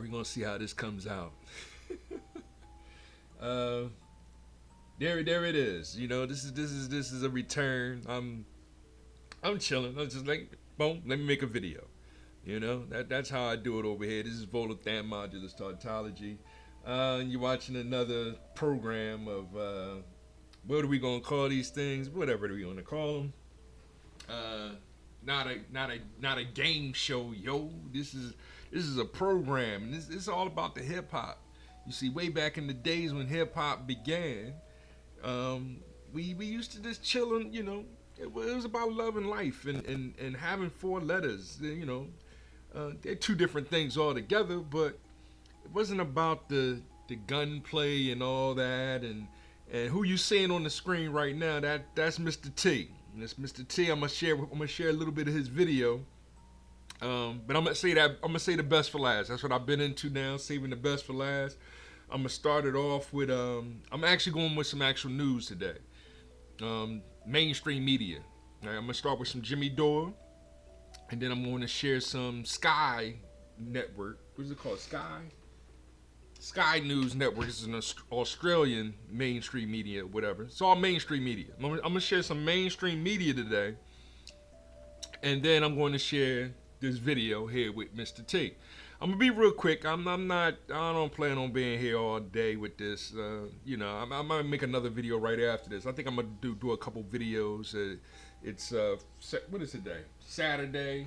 we're gonna see how this comes out. uh, there it is. You know, this is a return. I'm chilling. I'm just like, boom, let me make a video. You know, that's how I do it over here. This is Volothan Modulus Tautology. You're watching another program of what are we gonna call these things? Whatever do we gonna call them? Uh, not a game show, yo. This is a program, and this is all about the hip hop. You see, way back in the days when hip hop began, we used to just chillin'. You know, it was about love and life and having four letters. You know, they're two different things altogether, but it wasn't about the gunplay and all that. And who you seeing on the screen right now? That's Mr. T. And that's Mr. T. I'm gonna share a little bit of his video. But I'm gonna say the best for last. That's what I've been into now, saving the best for last. I'm gonna start it off with I'm actually going with some actual news today. Mainstream media. All right, I'm gonna start with some Jimmy Dore, and then I'm going to share some Sky Network. What is it called? Sky News Network. This is an Australian mainstream media, whatever. It's all mainstream media. I'm gonna share some mainstream media today, and then I'm going to share this video here with Mr. T. I'm gonna be real quick. I don't plan on being here all day with this. You know, I might make another video right after this. I think I'm gonna do a couple videos. It's what is today? Saturday,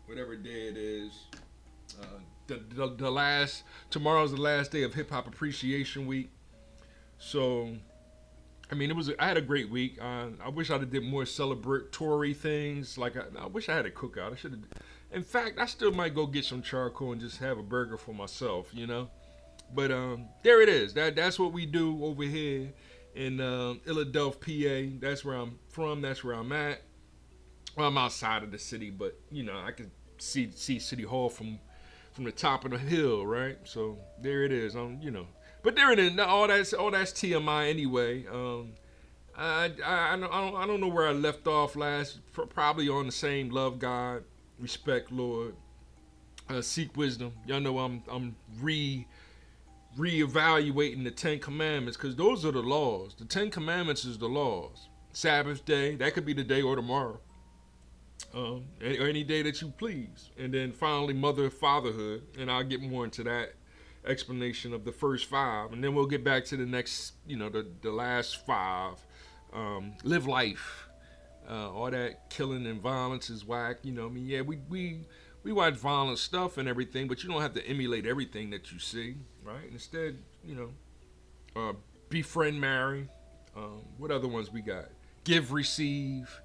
whatever day it is. The last tomorrow's the last day of Hip Hop Appreciation Week. So, I mean, I had a great week. I wish I'd have did more celebratory things. Like I wish I had a cookout. I should have. In fact, I still might go get some charcoal and just have a burger for myself. You know. But there it is. That's what we do over here in Philadelphia, PA. That's where I'm from. That's where I'm at. Well, I'm outside of the city, but you know, I can see City Hall from the top of the hill, right? So there it is. You know. But there it is. All that's TMI anyway. I don't know where I left off last. Probably on the same love God, respect Lord, seek wisdom. Y'all know I'm reevaluating the Ten Commandments because those are the laws. The Ten Commandments is the laws. Sabbath day, that could be the day or tomorrow. Or any day that you please. And then finally fatherhood, and I'll get more into that explanation of the first five, and then we'll get back to the next, you know, the last five. Live life. All that killing and violence is whack. You know, I mean, yeah, we watch violent stuff and everything, but you don't have to emulate everything that you see, right? Instead, you know, befriend, marry. What other ones we got? Give, receive,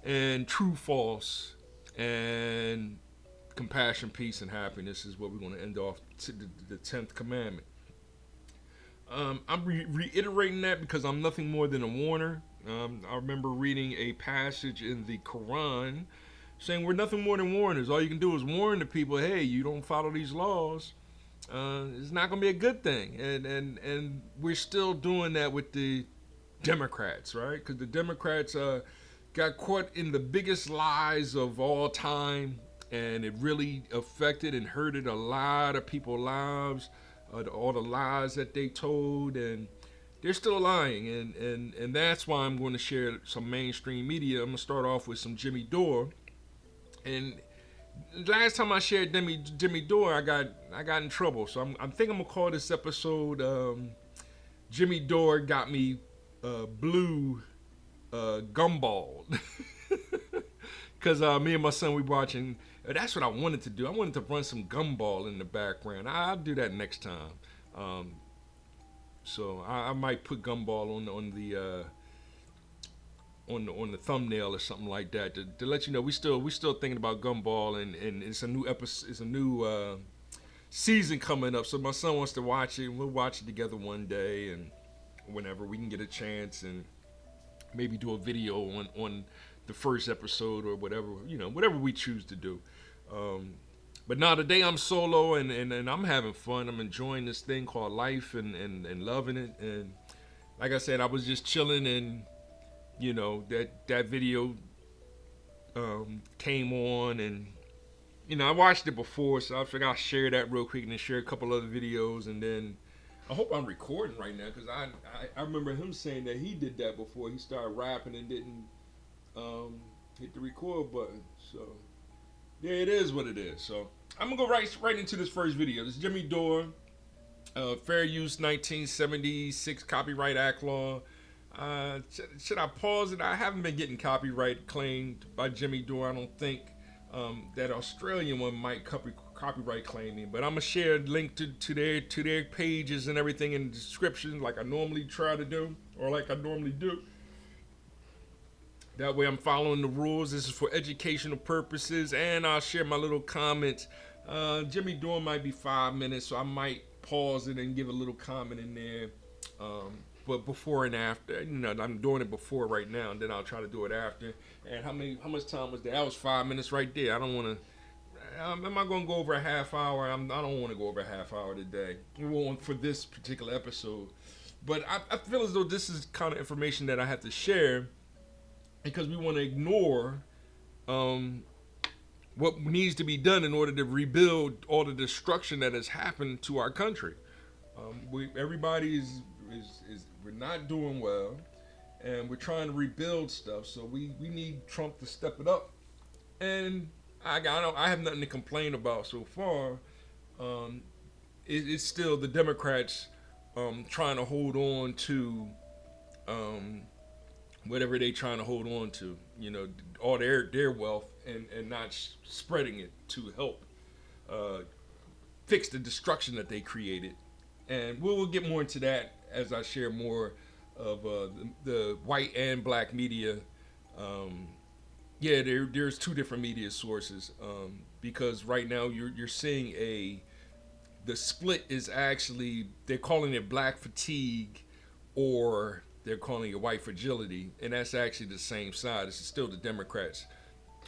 and true, false, and compassion, peace, and happiness is what we're going to end off to the 10th commandment. I'm reiterating that because I'm nothing more than a warner. I remember reading a passage in the Quran saying we're nothing more than warners. All you can do is warn the people, hey, you don't follow these laws, it's not going to be a good thing. And we're still doing that with the Democrats, right? Because the Democrats got caught in the biggest lies of all time, and it really affected and hurted a lot of people's lives. All the lies that they told, and they're still lying, and that's why I'm going to share some mainstream media. I'm going to start off with some Jimmy Dore. And last time I shared Jimmy Dore, I got in trouble. So I think I'm going to call this episode Jimmy Dore Got Me Blue Gumball'd. Because me and my son, we watching. That's what I wanted to do. I wanted to run some Gumball in the background. I'll do that next time. So I might put Gumball on the thumbnail or something like that to let you know we still thinking about Gumball, and it's a new episode. It's a new season coming up. So my son wants to watch it, and we'll watch it together one day, and whenever we can get a chance, and maybe do a video on the first episode or whatever, you know, whatever we choose to do. But now today I'm solo, and I'm having fun. I'm enjoying this thing called life and loving it. And like I said, I was just chilling, and you know, that video came on, and I watched it before, so I figured I'll share that real quick and then share a couple other videos, and then I hope I'm recording right now because I remember him saying that he did that before he started rapping and didn't um, hit the record button. So yeah, it is what it is. So I'm gonna go right into this first video. This is Jimmy Dore, Fair Use 1976 Copyright Act law. Should I pause it? I haven't been getting copyright claimed by Jimmy Dore. I don't think that Australian one might copyright claim me, but I'm gonna share a link to their pages and everything in the description, like I normally try to do, or like I normally do. That way, I'm following the rules. This is for educational purposes, and I'll share my little comments. Jimmy Dore might be 5 minutes, so I might pause it and give a little comment in there. But before and after, I'm doing it before right now, and then I'll try to do it after. And how much time was that? That was 5 minutes right there. I don't want to. Am I going to go over a half hour? I don't want to go over a half hour today. We won't for this particular episode. But I feel as though this is kind of information that I have to share because we want to ignore what needs to be done in order to rebuild all the destruction that has happened to our country. Everybody is we're not doing well, and we're trying to rebuild stuff. So we need Trump to step it up, and I have nothing to complain about so far. It's still the Democrats trying to hold on to whatever they trying to hold on to, all their wealth and not spreading it to help fix the destruction that they created. And we'll get more into that as I share more of the white and black media. There's two different media sources because right now you're seeing the split is actually, they're calling it black fatigue or they're calling it white fragility, and that's actually the same side. It's still the Democrats.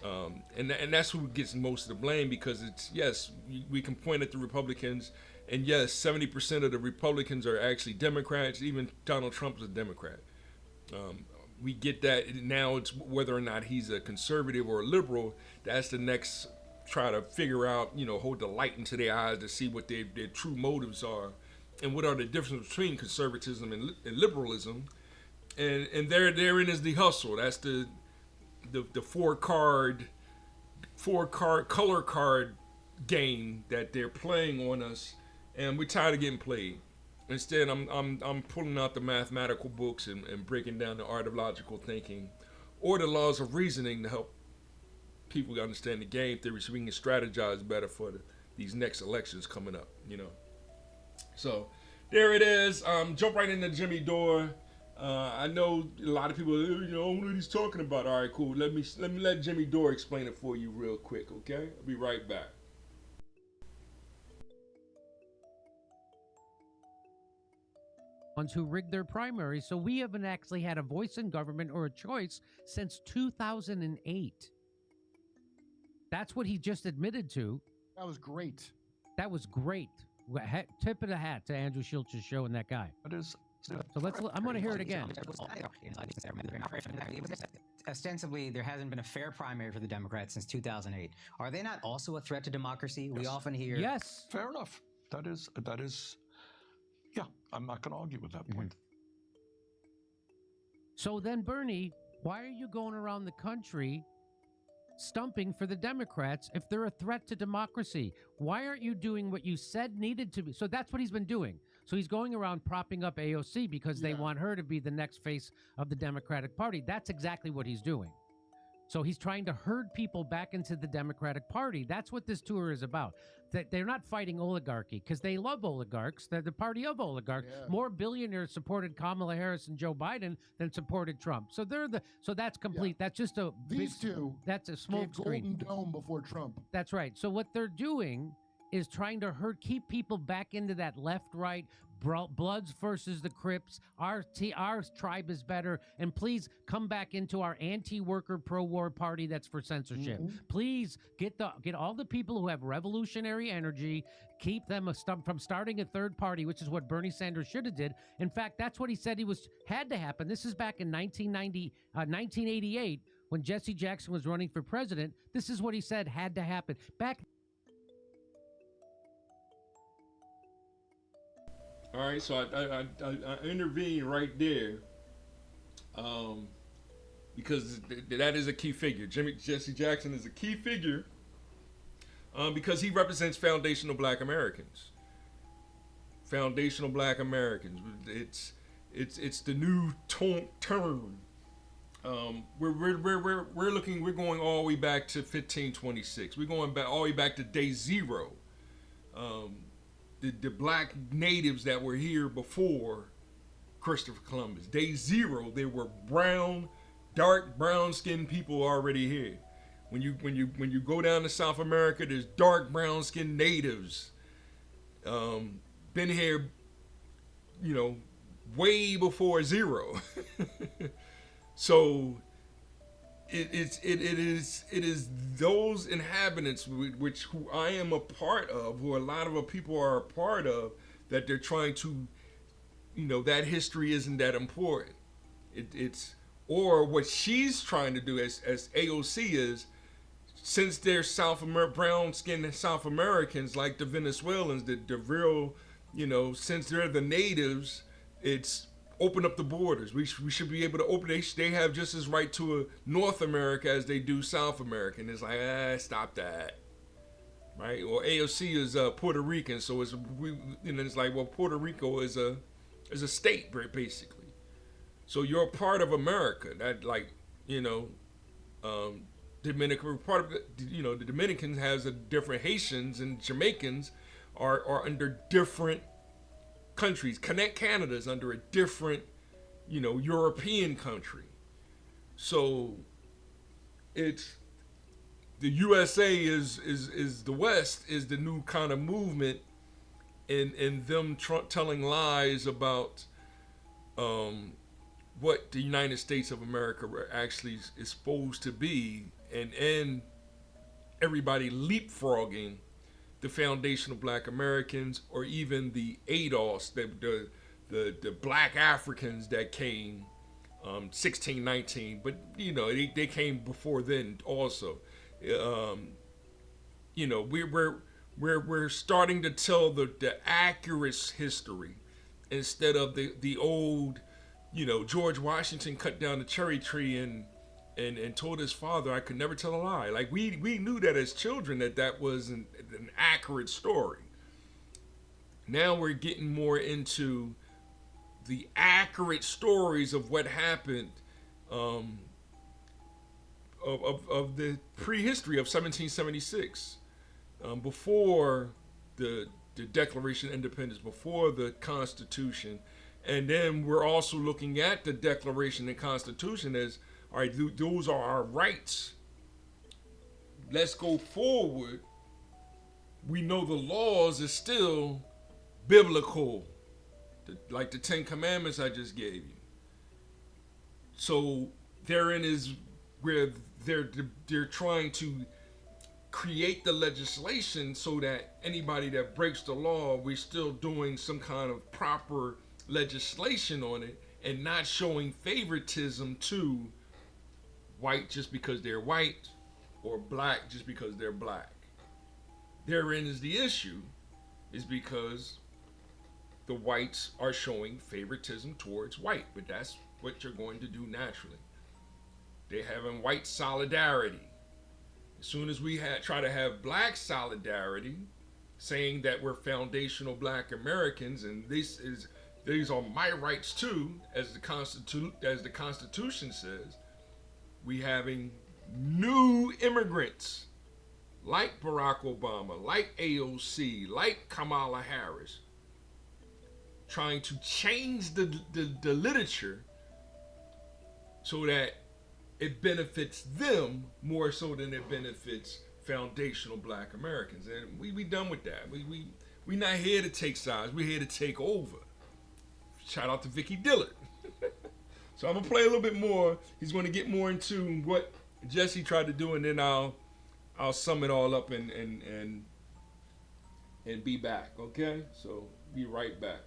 And that's who gets most of the blame because it's, yes, we can point at the Republicans, and yes, 70% of the Republicans are actually Democrats. Even Donald Trump is a Democrat. We get that. Now it's whether or not he's a conservative or a liberal. That's the next, try to figure out, hold the light into their eyes to see what their true motives are and what are the differences between conservatism and liberalism. And therein is the hustle. That's the four card color card game that they're playing on us, and we're tired of getting played. Instead, I'm pulling out the mathematical books and breaking down the art of logical thinking, or the laws of reasoning to help people understand the game theory, so we can strategize better for these next elections coming up. So there it is. Jump right into Jimmy Dore. I know a lot of people, I don't know what he's talking about. All right, cool. Let me let Jimmy Dore explain it for you real quick, okay? I'll be right back. Ones who rigged their primaries, so we haven't actually had a voice in government or a choice since 2008. That's what he just admitted to. That was great. That was great. Tip of the hat to Andrew Schultz's show and that guy. So I'm going to hear it again. Ostensibly, there hasn't been a fair primary for the Democrats since 2008. Are they not also a threat to democracy? We often hear... Yes. Fair enough. That is, yeah, I'm not going to argue with that point. So then, Bernie, why are you going around the country stumping for the Democrats if they're a threat to democracy? Why aren't you doing what you said needed to be? So that's what he's been doing. So he's going around propping up AOC because they want her to be the next face of the Democratic Party. That's exactly what he's doing. So he's trying to herd people back into the Democratic Party. That's what this tour is about. That they're not fighting oligarchy because they love oligarchs. They're the party of oligarchs. Yeah. More billionaires supported Kamala Harris and Joe Biden than supported Trump. So so that's complete. Yeah. That's just these two. That's a smoke screen. Golden Dome before Trump. That's right. So what they're doing is trying to keep people back into that left-right, Bloods versus the Crips, our tribe is better, and please come back into our anti-worker, pro-war party that's for censorship. Mm-hmm. Please get all the people who have revolutionary energy, keep them from starting a third party, which is what Bernie Sanders should have did. In fact, that's what he said had to happen. This is back in 1988. When Jesse Jackson was running for president, this is what he said had to happen. Back. All right, so I intervene right there, because that is a key figure. Jesse Jackson is a key figure, because he represents foundational Black Americans. Foundational Black Americans. It's the new term. We're looking. We're going all the way back to 1526. We're going back all the way back to day zero. The black natives that were here before Christopher Columbus. Day zero, there were dark brown skinned people already here. When you go down to South America, there's dark brown skinned natives. Been here, way before zero. So it is those inhabitants who I am a part of, who a lot of people are a part of, that they're trying to, that history isn't that important. It's or what she's trying to do as AOC is, since they're brown skinned South Americans like the Venezuelans, the real, since they're the natives, it's open up the borders. We should be able to open. They have just as right to a North America as they do South America. And it's like, stop that, right? Or AOC is Puerto Rican, so it's like, well, Puerto Rico is a state basically. So you're a part of America. That Dominican part of the Dominicans has a different. Haitians and Jamaicans are under different countries. Canada is under a different, European country. So it's the USA is the West is the new kind of movement, in them telling lies about what the United States of America actually is supposed to be, and everybody leapfrogging the foundational Black Americans, or even the ADOS, the Black Africans that came 1619, but they came before then also. We're starting to tell the accurate history instead of the old, George Washington cut down the cherry tree and told his father, I could never tell a lie. Like we knew that as children that was an accurate story. Now we're getting more into the accurate stories of what happened, of the prehistory of 1776, before the Declaration of Independence, before the Constitution. And then we're also looking at the Declaration and Constitution as, all right, those are our rights. Let's go forward. We know the laws is still biblical, like the 10 Commandments I just gave you. So therein is where they're trying to create the legislation so that anybody that breaks the law, we're still doing some kind of proper legislation on it, and not showing favoritism to white just because they're white, or black just because they're black. Therein is the issue, is because the whites are showing favoritism towards white, but that's what you're going to do naturally. They're having white solidarity. As soon as we try to have black solidarity, saying that we're foundational Black Americans and these are my rights too, as the Constitution says, we having new immigrants like Barack Obama, like AOC, like Kamala Harris, trying to change the literature so that it benefits them more so than it benefits foundational Black Americans. And we done with that. We not here to take sides. We're here to take over. Shout out to Vicky Dillard. So I'm gonna play a little bit more. He's gonna get more into what Jesse tried to do, and then I'll sum it all up and be back. Okay? So be right back.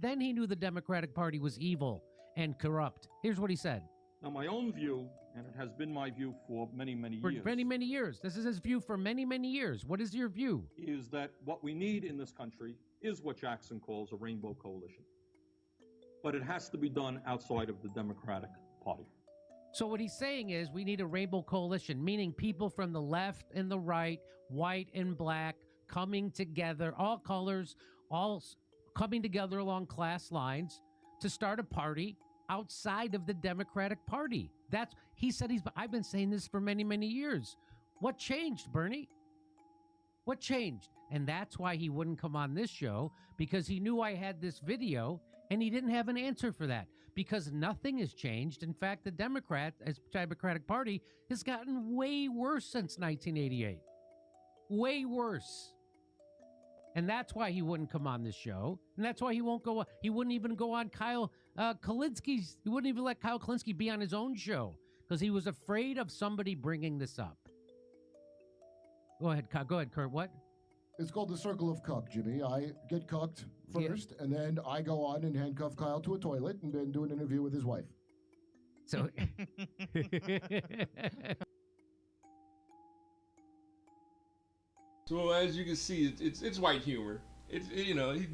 Then he knew the Democratic Party was evil and corrupt. Here's what he said. Now, my own view, and it has been my view for many, many For years, many, many years. This is his view for many, many years. What is your view? is that what we need in this country is what Jackson calls a rainbow coalition. But it has to be done outside of the Democratic Party. So what he's saying is we need a rainbow coalition, meaning people from the left and the right, white and black, coming together, all colors, coming together along class lines to start a party outside of the Democratic Party. He said I've been saying this for many, many years. What changed, Bernie? What changed? And that's why he wouldn't come on this show, because he knew I had this video and he didn't have an answer for that, because nothing has changed. In fact, the Democratic Party has gotten way worse since 1988. Way worse. And that's why he wouldn't come on this show. And that's why he wouldn't even go on Kyle Kalinski's. He wouldn't even let Kyle Kalinski be on his own show because he was afraid of somebody bringing this up. Go ahead, Kurt. What? It's called the circle of cuck, Jimmy. I get cucked first, and then I go on and handcuff Kyle to a toilet and then do an interview with his wife. So. So as you can see, it's white humor.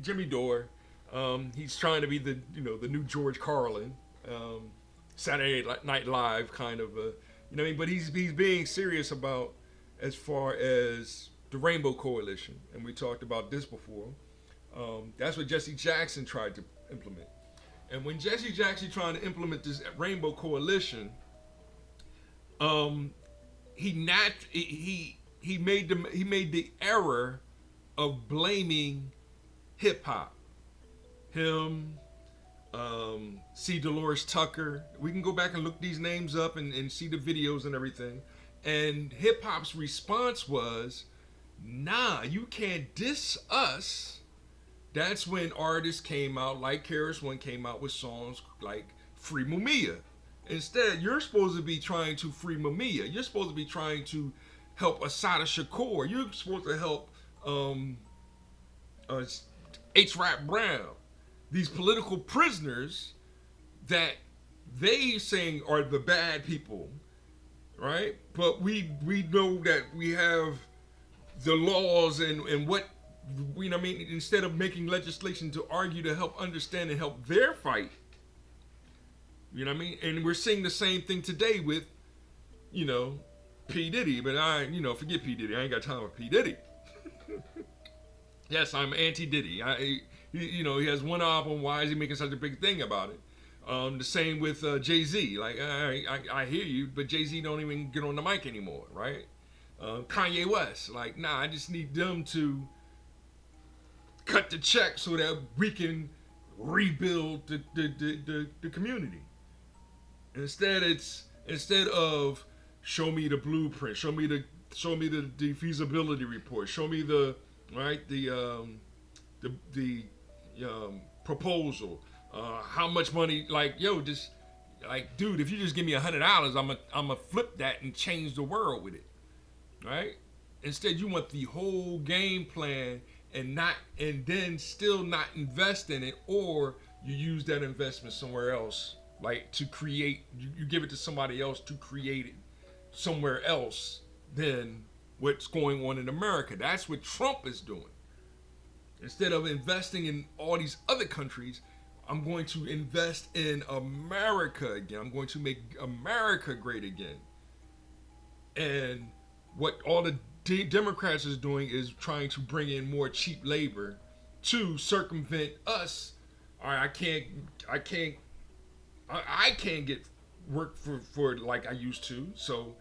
Jimmy Dore. He's trying to be the new George Carlin, Saturday Night Live kind of but he's being serious about as far as the Rainbow Coalition, and we talked about this before. That's what Jesse Jackson tried to implement, and when Jesse Jackson tried to implement this Rainbow Coalition, he made the error of blaming hip hop. Him, C. Dolores Tucker. We can go back and look these names up and see the videos and everything. And hip hop's response was, nah, you can't diss us. That's when artists came out, like KRS-One came out with songs like Free Mumia. Instead, you're supposed to be trying to free Mumia. You're supposed to be trying to help Assata Shakur. You're supposed to help H. Rap Brown. These political prisoners that they saying are the bad people, right? But we know that we have the laws and what, instead of making legislation to argue to help understand and help their fight, And we're seeing the same thing today with, P. Diddy, but forget P. Diddy. I ain't got time for P. Diddy. Yes, I'm anti-Diddy. He has one album. Why is he making such a big thing about it? The same with Jay-Z. Like, I hear you, but Jay-Z don't even get on the mic anymore, right? Kanye West. Like, nah, I just need them to cut the check so that we can rebuild the community. Instead of show me the blueprint, show me the feasibility report, show me the proposal, how much money, dude, if you just give me $100, I'ma flip that and change the world with it, right? Instead, you want the whole game plan and then still not invest in it, or you use that investment somewhere else, like to create, you give it to somebody else to create it somewhere else than what's going on in America. That's what Trump is doing. Instead of investing in all these other countries, I'm going to invest in America again. I'm going to make America great again. And what all the Democrats is doing is trying to bring in more cheap labor to circumvent us. All right, I can't get work for like I used to, so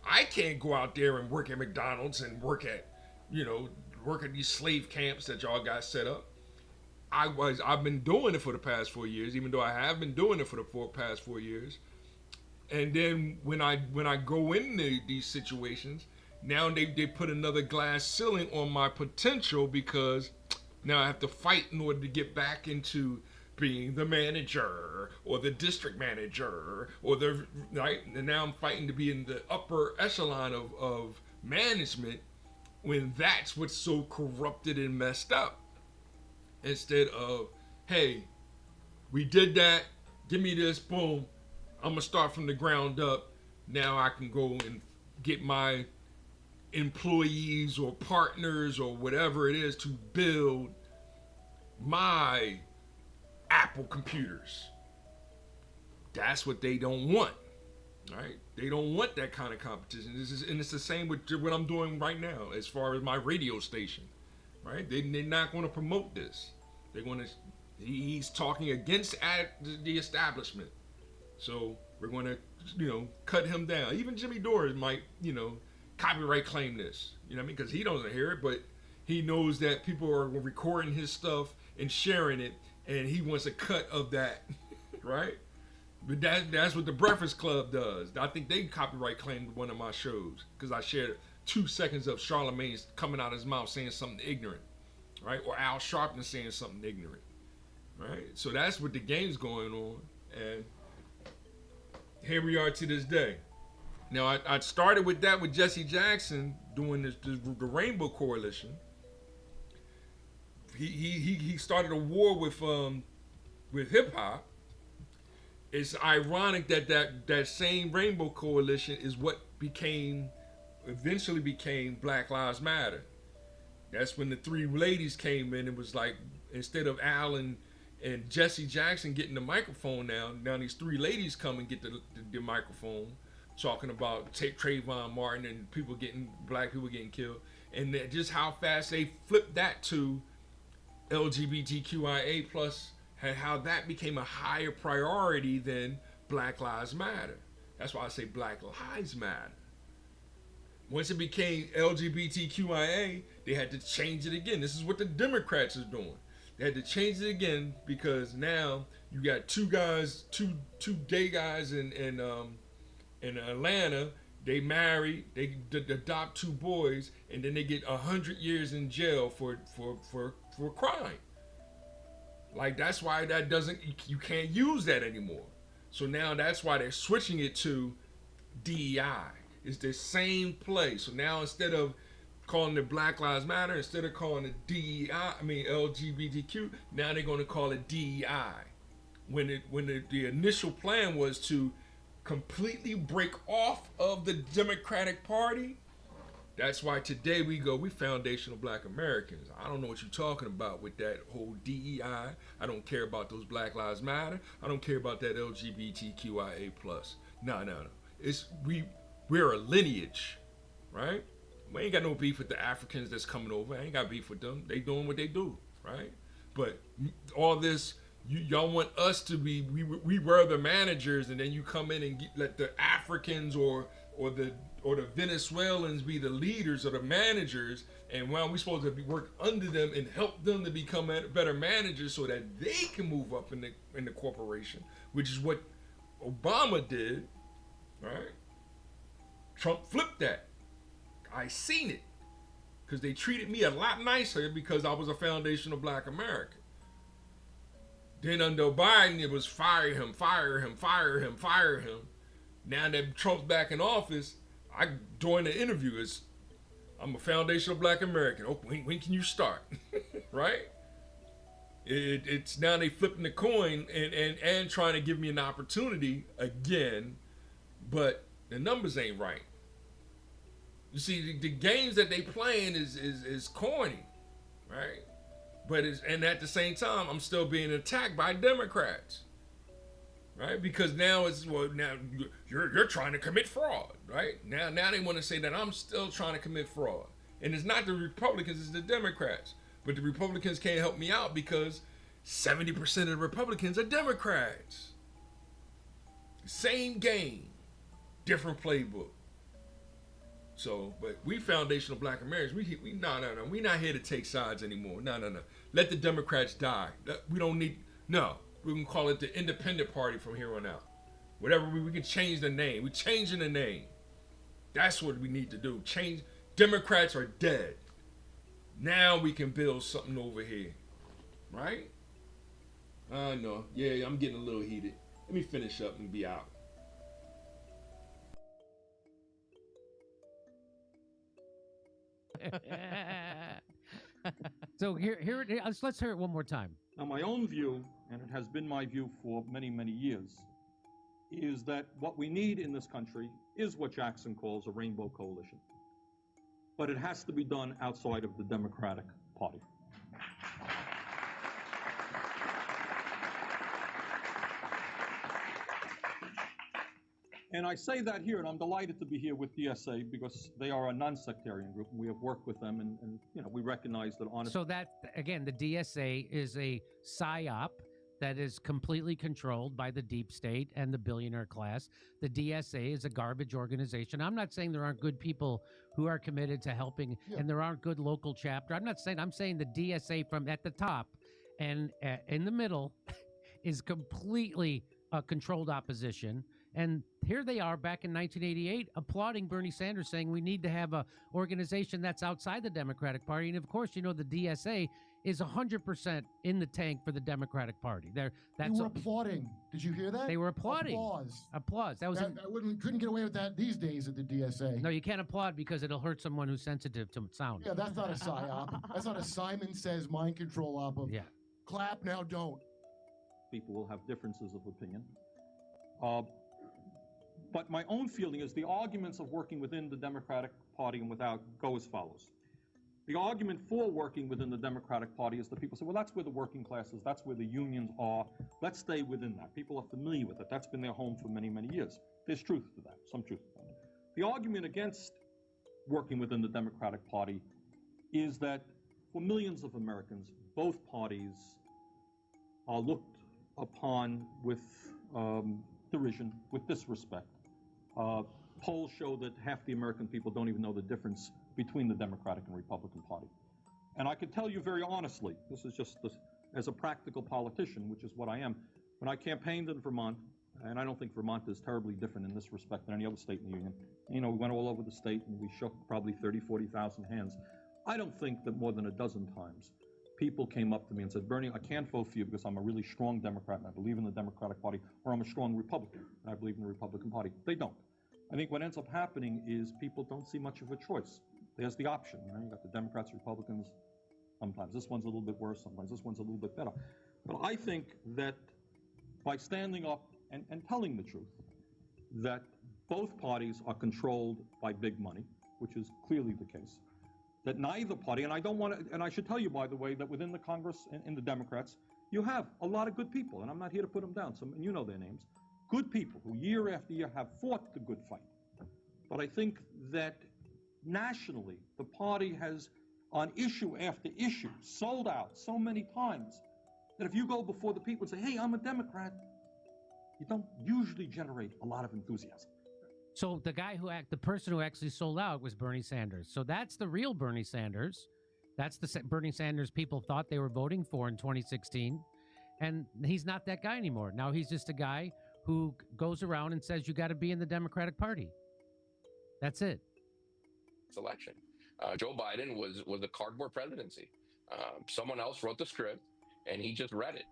I can't go out there and work at McDonald's and work at these slave camps that y'all got set up. I've been doing it for the past 4 years, even though I have been doing it for the past 4 years. And then when I go into these situations, now they put another glass ceiling on my potential, because now I have to fight in order to get back into being the manager or the district manager or and now I'm fighting to be in the upper echelon of management, when that's what's so corrupted and messed up. Instead of, hey, We did that. Give me this. Boom. I'm gonna start from the ground up. Now I can go and get my employees or partners or whatever it is to build my Apple computers. That's what they don't want, right? They don't want that kind of competition. And it's the same with what I'm doing right now as far as my radio station, right? They're not going to promote this. They're going to. He's talking against the establishment, so we're going to, cut him down. Even Jimmy Dore might, copyright claim this. You know what I mean? Because he doesn't hear it, but he knows that people are recording his stuff and sharing it, and he wants a cut of that, right? But that's what the Breakfast Club does. I think they copyright claimed one of my shows because I shared 2 seconds of Charlemagne coming out of his mouth saying something ignorant, right? Or Al Sharpton saying something ignorant, right? So that's what the game's going on, and here we are to this day. Now I started with that with Jesse Jackson doing the Rainbow Coalition. He started a war with hip hop. It's ironic that same Rainbow Coalition is what eventually became Black Lives Matter. That's when the 3 ladies came in. It was like, instead of Al and Jesse Jackson getting the microphone now these 3 ladies come and get the microphone, talking about Trayvon Martin and black people getting killed, and just how fast they flipped that to LGBTQIA plus, and how that became a higher priority than Black Lives Matter. That's why I say Black Lives Matter. Once it became LGBTQIA, they had to change it again. This is what the Democrats are doing. They had to change it again because now you got 2 gay guys in Atlanta. They marry, they adopt 2 boys, and then they get 100 years in jail for crime. Like, that's why you can't use that anymore. So now that's why they're switching it to DEI. It's the same play. So now instead of calling it Black Lives Matter, instead of calling it LGBTQ, now they're going to call it DEI. When the initial plan was to completely break off of the Democratic Party. That's why today we foundational Black Americans. I don't know what you're talking about with that whole DEI. I don't care about those Black Lives Matter. I don't care about that LGBTQIA plus. No. We're a lineage, right? We ain't got no beef with the Africans that's coming over. I ain't got beef with them. They doing what they do, right? But all this, y'all want us to be, we were the managers, and then you come in and let the Africans or the Venezuelans be the leaders or the managers, and while we supposed to work under them and help them to become better managers so that they can move up in the corporation, which is what Obama did, right? Trump flipped that. I seen it because they treated me a lot nicer because I was a foundational Black American. Then under Biden, it was fire him. Now that Trump's back in office, during the interview, I'm a foundational Black American. Oh, when can you start? Right? It's now they flipping the coin and trying to give me an opportunity again, but the numbers ain't right. You see, the games that they playing is corny, right? But and at the same time, I'm still being attacked by Democrats, right? Because now you're trying to commit fraud, right? Now they want to say that I'm still trying to commit fraud, and it's not the Republicans, it's the Democrats. But the Republicans can't help me out because 70% of the Republicans are Democrats. Same game, different playbook. So, but we foundational Black Americans, we not here to take sides anymore. No. Let the Democrats die. We don't need, no. We can call it the Independent Party from here on out. Whatever, we can change the name. We're changing the name. That's what we need to do. Change. Democrats are dead. Now we can build something over here. Right? I know. Yeah, I'm getting a little heated. Let me finish up and be out. So let's hear it one more time. Now, my own view, and it has been my view for many, many years, is that what we need in this country is what Jackson calls a rainbow coalition. But it has to be done outside of the Democratic Party. And I say that here, and I'm delighted to be here with DSA because they are a non-sectarian group, and we have worked with them, and we recognize that honestly. So that, again, the DSA is a psyop that is completely controlled by the deep state and the billionaire class. The DSA is a garbage organization. I'm not saying there aren't good people who are committed to helping, and there aren't good local chapter. I'm saying the DSA from at the top and in the middle is completely a controlled opposition. And here they are back in 1988 applauding Bernie Sanders, saying we need to have a organization that's outside the Democratic Party. And of course, the DSA is 100% in the tank for the Democratic Party. They were applauding. Did you hear that? They were applauding. Applause. That was. Couldn't get away with that these days at the DSA. No, you can't applaud because it'll hurt someone who's sensitive to sound. Yeah, that's not a psyop. That's not a Simon Says mind control op of clap now, don't. People will have differences of opinion. But my own feeling is the arguments of working within the Democratic Party and without go as follows. The argument for working within the Democratic Party is that people say, well, that's where the working class is, that's where the unions are, let's stay within that. People are familiar with it. That's been their home for many, many years. There's truth to that, some truth to that. The argument against working within the Democratic Party is that for millions of Americans, both parties are looked upon with derision, with disrespect. Polls show that half the American people don't even know the difference between the Democratic and Republican Party. And I can tell you very honestly, this is just as a practical politician, which is what I am, when I campaigned in Vermont, and I don't think Vermont is terribly different in this respect than any other state in the Union. We went all over the state and we shook probably 30, 40,000 hands. I don't think that more than a dozen times people came up to me and said, Bernie, I can't vote for you because I'm a really strong Democrat and I believe in the Democratic Party, or I'm a strong Republican and I believe in the Republican Party. They don't. I think what ends up happening is people don't see much of a choice. There's the option. You got the Democrats, Republicans. Sometimes this one's a little bit worse. Sometimes this one's a little bit better. But I think that by standing up and telling the truth, that both parties are controlled by big money, which is clearly the case, that neither party, and I don't want to, and I should tell you, by the way, that within the Congress and in the Democrats, you have a lot of good people, and I'm not here to put them down, and you know their names, good people who year after year have fought the good fight. But I think that nationally, the party has, on issue after issue, sold out so many times that if you go before the people and say, hey, I'm a Democrat, you don't usually generate a lot of enthusiasm. So the person who actually sold out was Bernie Sanders. So that's the real Bernie Sanders. That's the Bernie Sanders people thought they were voting for in 2016. And he's not that guy anymore. Now he's just a guy who goes around and says, you got to be in the Democratic Party. That's it. Election. Joe Biden was a cardboard presidency. Someone else wrote the script and he just read it.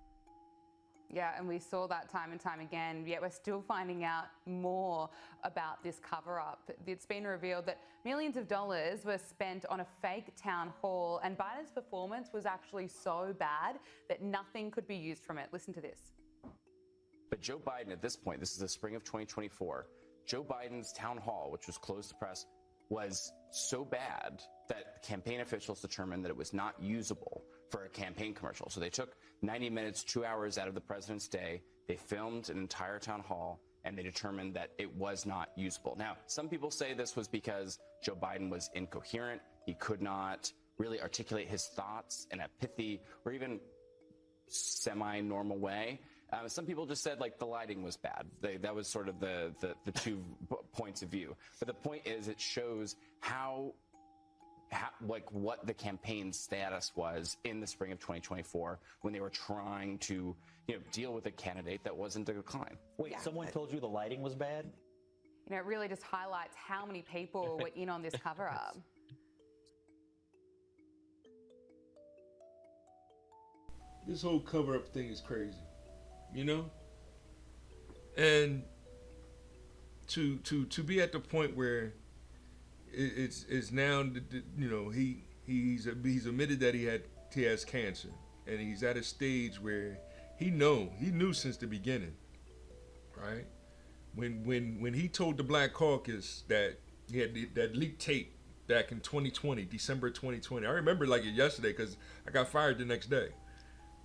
Yeah, and we saw that time and time again, yet we're still finding out more about this cover-up. It's been revealed that millions of dollars were spent on a fake town hall, and Biden's performance was actually so bad that nothing could be used from it. Listen to this. But Joe Biden, at this point, this is the spring of 2024, Joe Biden's town hall, which was closed to press, was so bad that campaign officials determined that it was not usable for a campaign commercial. So they took 90 minutes, 2 hours out of the president's day. They filmed an entire town hall, and they determined that it was not usable. Now, some people say this was because Joe Biden was incoherent. He could not really articulate his thoughts in a pithy or even semi-normal way. Some people just said, like, the lighting was bad. That was sort of the 2 points of view. But the point is, it shows how what the campaign status was in the spring of 2024 when they were trying to, deal with a candidate that wasn't a decline. Wait, someone told you the lighting was bad? It really just highlights how many people were in on this cover-up. This whole cover-up thing is crazy, and to be at the point where it's now, he's admitted that he has cancer, and he's at a stage where he knew since the beginning, right? When he told the Black Caucus that he had that leaked tape back in 2020, December 2020. I remember like it yesterday because I got fired the next day.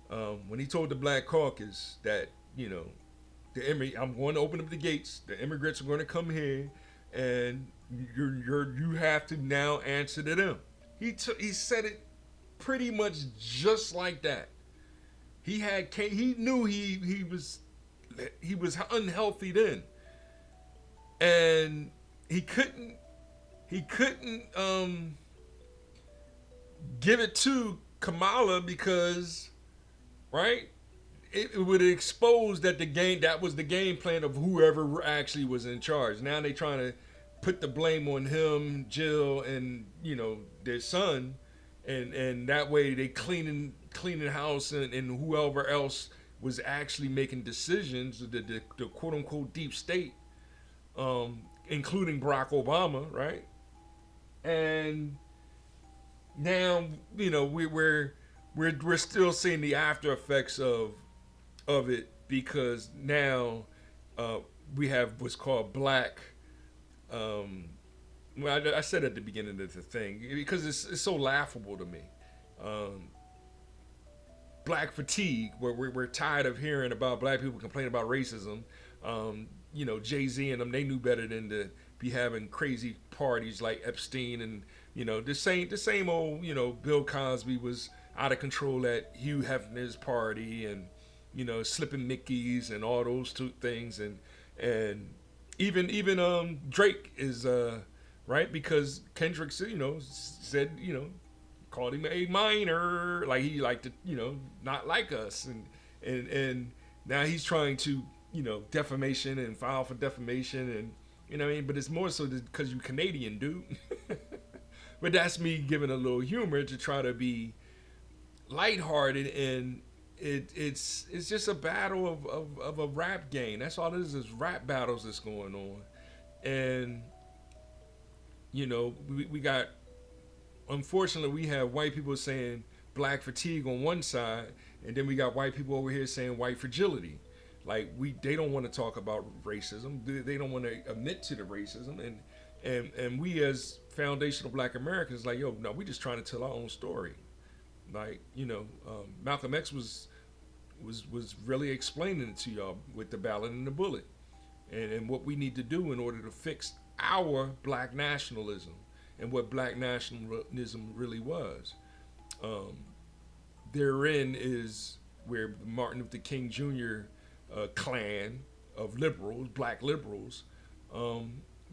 When he told the Black Caucus that I'm going to open up the gates, the immigrants are going to come here, and you have to now answer to them. He said it pretty much just like that. He knew he was unhealthy then, and he couldn't give it to Kamala because, right, it would expose that that was the game plan of whoever actually was in charge. Now they trying to put the blame on him, Jill, and their son, and that way they cleaning house, and whoever else was actually making decisions, the quote unquote deep state, including Barack Obama, right? And now we're still seeing the after effects of it, because now we have what's called black. I said at the beginning of the thing because it's so laughable to me. Black fatigue, where we're tired of hearing about black people complaining about racism. Jay-Z and them, they knew better than to be having crazy parties like Epstein, and the same old Bill Cosby was out of control at Hugh Hefner's party, and slipping Mickeys and all those two things, and even Drake is right, because Kendrick said called him a minor, like he liked to not like us, and now he's trying to defamation and file for defamation, and what I mean, but it's more so because you Canadian, dude. But that's me giving a little humor to try to be lighthearted, and it's just a battle of a rap game. That's all it is rap battles that's going on. And we got, unfortunately, we have white people saying black fatigue on one side, and then we got white people over here saying white fragility. Like they don't want to talk about racism. They don't want to admit to the racism, and we as foundational black Americans, like, no, we just trying to tell our own story. Like, Malcolm X was really explaining it to y'all with the ballot and the bullet, and what we need to do in order to fix our black nationalism and what black nationalism really was. Therein is where Martin Luther King Jr. Clan of liberals, black liberals,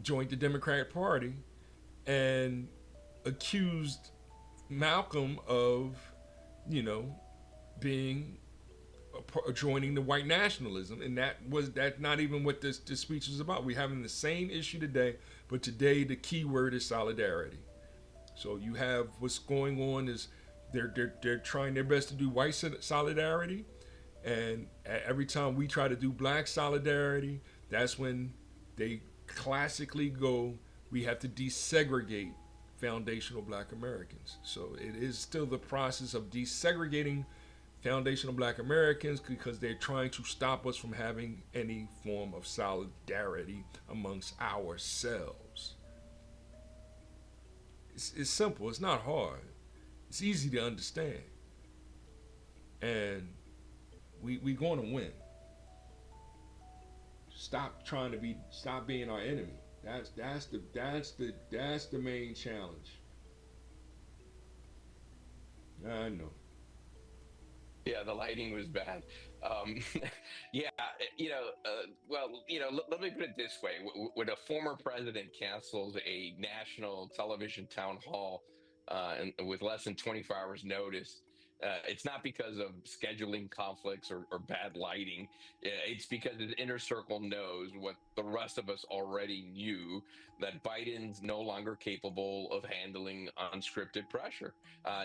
joined the Democratic Party and accused Malcolm of, being joining the white nationalism, and that's not even what this speech is about. We're having the same issue today, but today the key word is solidarity. So you have what's going on is they're trying their best to do white solidarity, and every time we try to do black solidarity, that's when they classically go, we have to desegregate foundational black Americans. So it is still the process of desegregating foundational black Americans, because they're trying to stop us from having any form of solidarity amongst ourselves. It's simple. It's not hard. It's easy to understand. And we going to win. Stop being our enemy. That's the main challenge. I know. Yeah, the lighting was bad. Yeah, let me put it this way. When a former president cancels a national television town hall and with less than 24 hours notice, it's not because of scheduling conflicts or bad lighting. It's because his inner circle knows what the rest of us already knew, that Biden's no longer capable of handling unscripted pressure,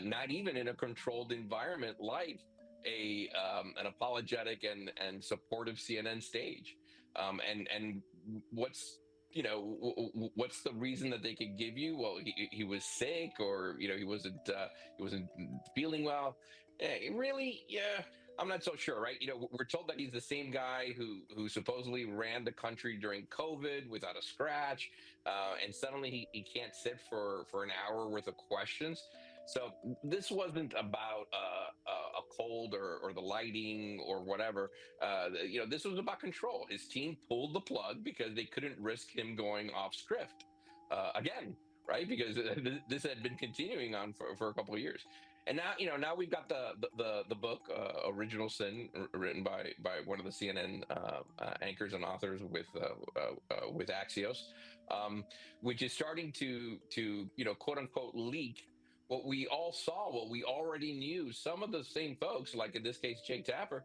not even in a controlled environment like an apologetic and supportive CNN stage. And what's what's the reason that they could give you? Well, he was sick, or he wasn't feeling well. Really? Yeah, I'm not so sure, right? We're told that he's the same guy who supposedly ran the country during COVID without a scratch, and suddenly he can't sit for an hour worth of questions. So this wasn't about a cold or the lighting or whatever. This was about control. His team pulled the plug because they couldn't risk him going off script again, right? Because this had been continuing on for a couple of years. And now we've got the book Original Sin, written by one of the CNN anchors and authors with Axios, which is starting to quote unquote leak what we all saw, what we already knew. Some of the same folks, like in this case Jake Tapper,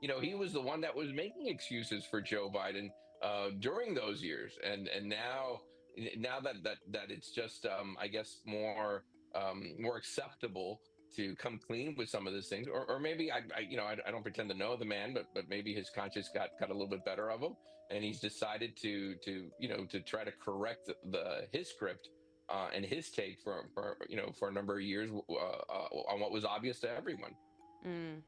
he was the one that was making excuses for Joe Biden during those years, and now that it's just I guess more acceptable to come clean with some of these things, or maybe I don't pretend to know the man, but maybe his conscience got a little bit better of him, and he's decided to try to correct his script and his take for a number of years on what was obvious to everyone. Mm.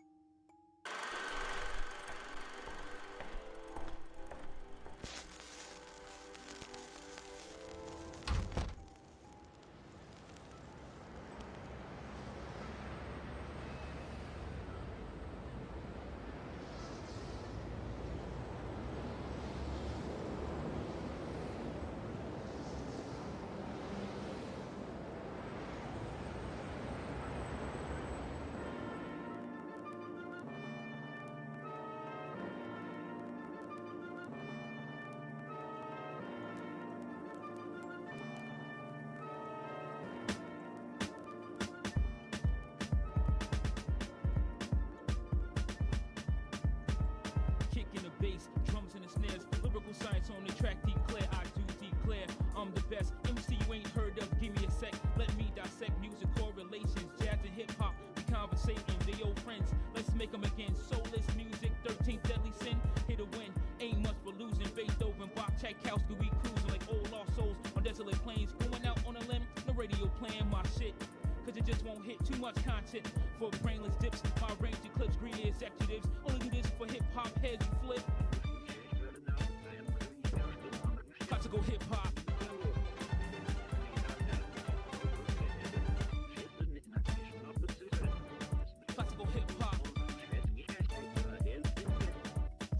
Kicking the bass, drums and the snares, lyrical science on the track, declare, I do declare, I'm the best. MC you ain't heard of, give me a sec, let me dissect music correlations, jazz and hip hop, we conversating, they old friends, let's make them again. Soulless music, 13th deadly sin, here to win, ain't much for losing. Beethoven, Bach, Tchaikovsky, we cruising like old lost souls on desolate plains, going out on a limb, no radio playing my shit, cause it just won't hit. Too much content for brainless dips. My range eclipse greedy executives. Only do this for hip hop heads who flip. Classical hip hop. Classical hip hop.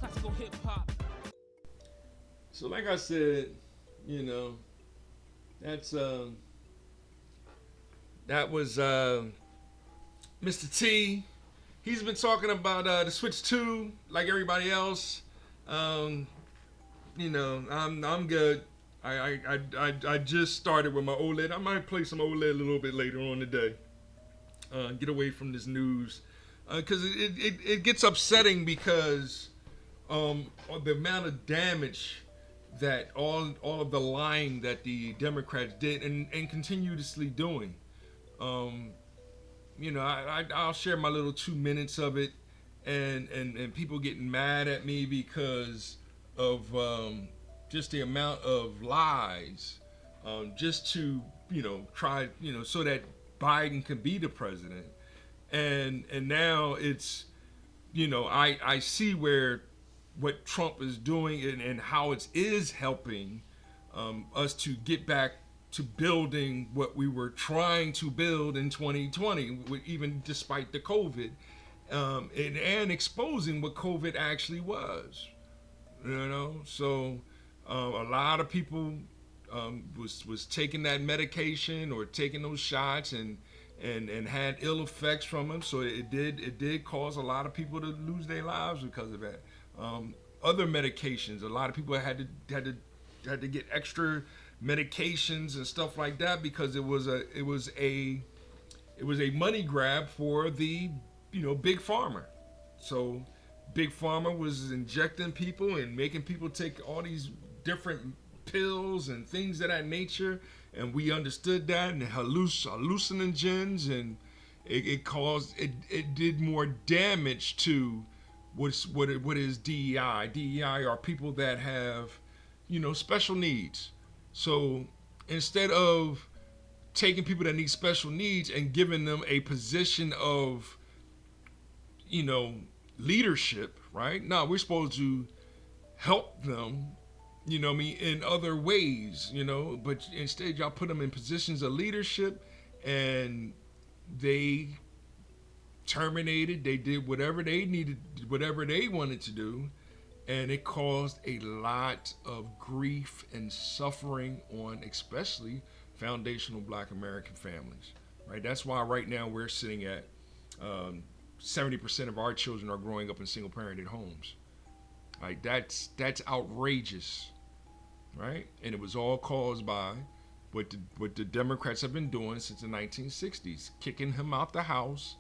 Classical hip hop. So like I said, that's that was Mr. T. He's been talking about the Switch 2 like everybody else. I'm good. I just started with my OLED. I might play some OLED a little bit later on today. Get away from this news because it gets upsetting because the amount of damage that all of the lying that the Democrats did and continuously doing. I'll share my little 2 minutes of it, and people getting mad at me because of just the amount of lies, just to try so that Biden can be the president, and now it's I see what Trump is doing and how it is helping us to get back to building what we were trying to build in 2020, even despite the COVID, and exposing what COVID actually was. So a lot of people was taking that medication or taking those shots and had ill effects from them. So it did cause a lot of people to lose their lives because of that. Other medications, a lot of people had to get extra medications and stuff like that because it was a money grab for the big pharma. So big pharma was injecting people and making people take all these different pills and things of that nature, and we understood that, and hallucinogens, and it did more damage to what is DEI. DEI are people that have special needs. So instead of taking people that need special needs and giving them a position of leadership, right? No, we're supposed to help them, in other ways, but instead y'all put them in positions of leadership, and they terminated, they did whatever they needed, whatever they wanted to do, and it caused a lot of grief and suffering on especially foundational Black American families, right? That's why right now we're sitting at 70% of our children are growing up in single-parented homes. Like that's outrageous, right? And it was all caused by what the Democrats have been doing since the 1960s, kicking him out the house,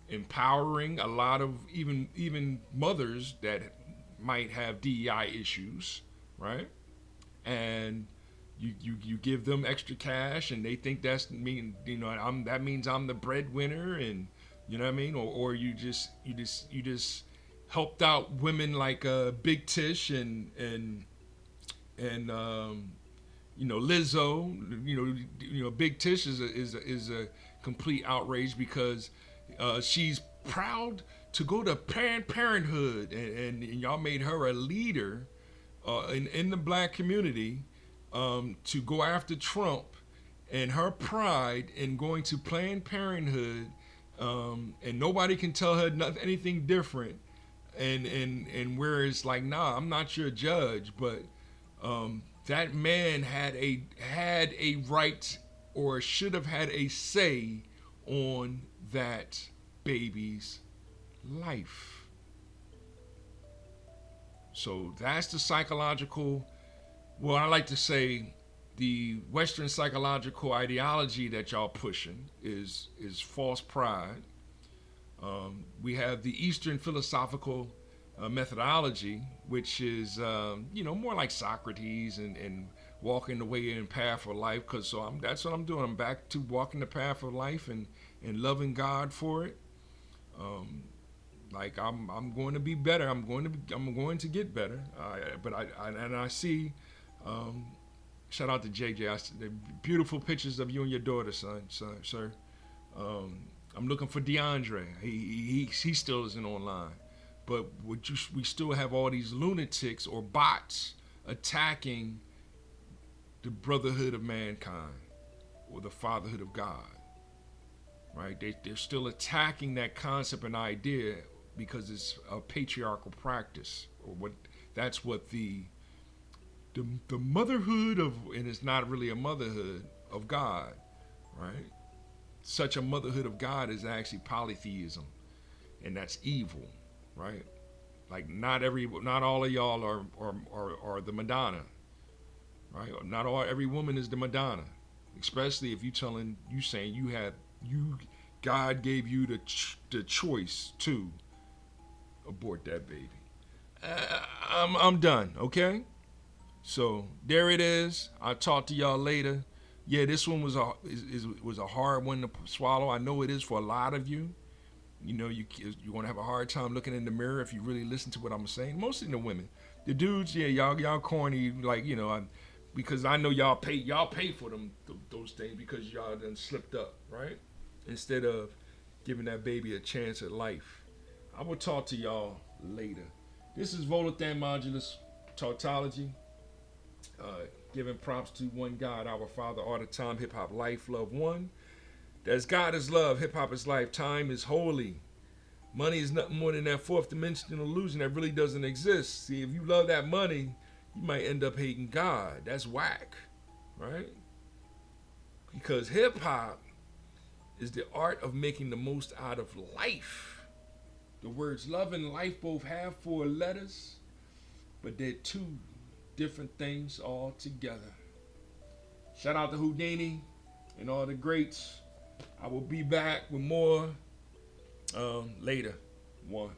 empowering a lot of even mothers that might have DEI issues, right? And you give them extra cash, and they think that means I'm the breadwinner, and you know what I mean, or you just helped out women like Big Tish and Lizzo. Big Tish is a complete outrage because she's proud to go to Planned Parenthood, and y'all made her a leader in the Black community to go after Trump, and her pride in going to Planned Parenthood, and nobody can tell her anything different, and where it's like, nah, I'm not your judge, but that man had a right, or should have had a say on that baby's life. So that's the psychological, well, I like to say the Western psychological ideology that y'all pushing is false pride. We have the Eastern philosophical methodology, which is more like Socrates and walking the way and path of life. That's what I'm doing. I'm back to walking the path of life and loving God for it. I'm going to be better. I'm going to get better. I see. Shout out to JJ. The beautiful pictures of you and your daughter, sir. I'm looking for DeAndre. He still isn't online. But we still have all these lunatics or bots attacking the brotherhood of mankind or the fatherhood of God, right? They're still attacking that concept and idea because it's a patriarchal practice, or that's what the motherhood of, and it's not really a motherhood of God, right? Such a motherhood of God is actually polytheism, and that's evil, right? Like not all of y'all are the Madonna, right? Every woman is the Madonna, especially if you saying God gave you the choice to abort that baby. I'm done, okay? So there it is. I'll talk to y'all later. Yeah, this one was a hard one to swallow. I know it is for a lot of you. You're gonna have a hard time looking in the mirror if you really listen to what I'm saying. Mostly the women, the dudes. Yeah, y'all corny. Because I know y'all pay for those things because y'all done slipped up, right? Instead of giving that baby a chance at life. I will talk to y'all later. This is Volathan Modulus Tautology. Giving props to one God, our Father, all the time, hip hop, life, love, one. That's God is love, hip hop is life, time is holy. Money is nothing more than that fourth dimensional illusion that really doesn't exist. See, if you love that money, you might end up hating God. That's whack, right? Because hip hop is the art of making the most out of life. The words love and life both have 4 letters, but they're 2 different things all together. Shout out to Houdini and all the greats. I will be back with more later. 1.